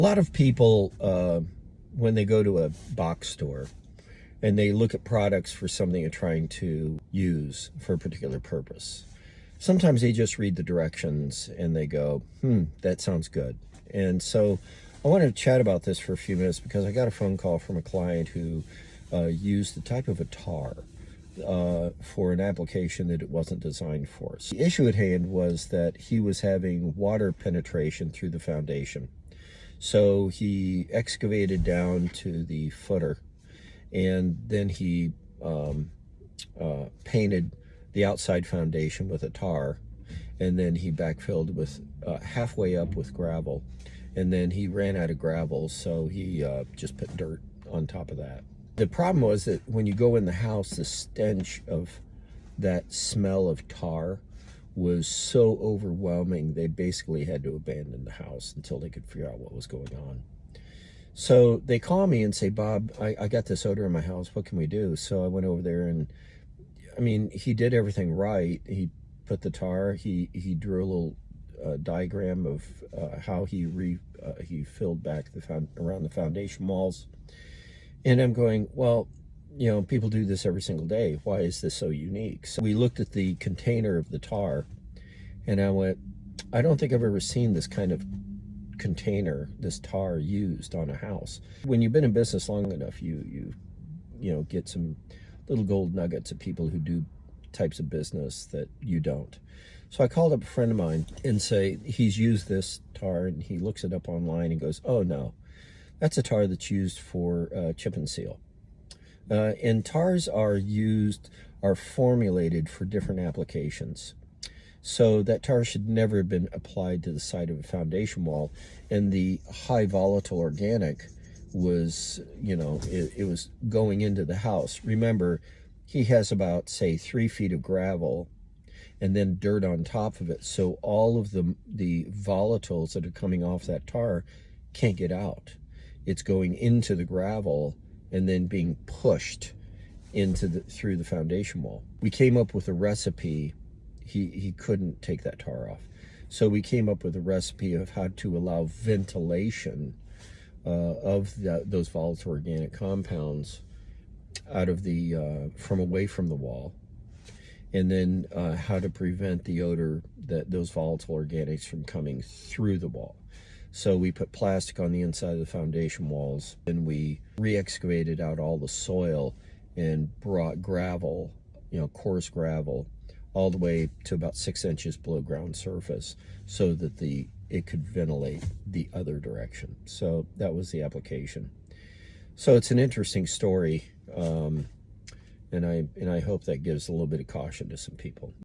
A lot of people, when they go to a box store and they look at products for something they're trying to use for a particular purpose, sometimes they just read the directions and they go, that sounds good. And so I wanted to chat about this for a few minutes because I got a phone call from a client who used the type of a tar for an application that it wasn't designed for. So the issue at hand was that he was having water penetration through the foundation. So he excavated down to the footer, and then he painted the outside foundation with a tar, and then he backfilled with halfway up with gravel, and then he ran out of gravel, so he just put dirt on top of that. The problem was that when you go in the house, the stench of that smell of tar was so overwhelming, they basically had to abandon the house until they could figure out what was going on. So they call me and say, Bob, I got this odor in my house. What can we do? So I went over there, and I mean, he did everything right. He put the tar, he drew a little diagram of how he filled back around the foundation walls. And I'm going, well, you know, people do this every single day. Why is this so unique? So we looked at the container of the tar, and I went, I don't think I've ever seen this kind of container, this tar used on a house. When you've been in business long enough, you know, get some little gold nuggets of people who do types of business that you don't. So I called up a friend of mine and say, he's used this tar, and he looks it up online and goes, oh no, that's a tar that's used for chip and seal. And tars are formulated for different applications. So that tar should never have been applied to the side of a foundation wall. And the high volatile organic was, you know, it was going into the house. Remember, he has about, say, 3 feet of gravel and then dirt on top of it. So all of the volatiles that are coming off that tar can't get out. It's going into the gravel and then being pushed through the foundation wall. We came up with a recipe. He couldn't take that tar off. So we came up with a recipe of how to allow ventilation of those volatile organic compounds out of from away from the wall, and then how to prevent the odor, those volatile organics from coming through the wall. So we put plastic on the inside of the foundation walls, and we re-excavated out all the soil and brought gravel, you know, coarse gravel, all the way to about 6 inches below ground surface so that it could ventilate the other direction. So that was the application. So it's an interesting story, and I hope that gives a little bit of caution to some people.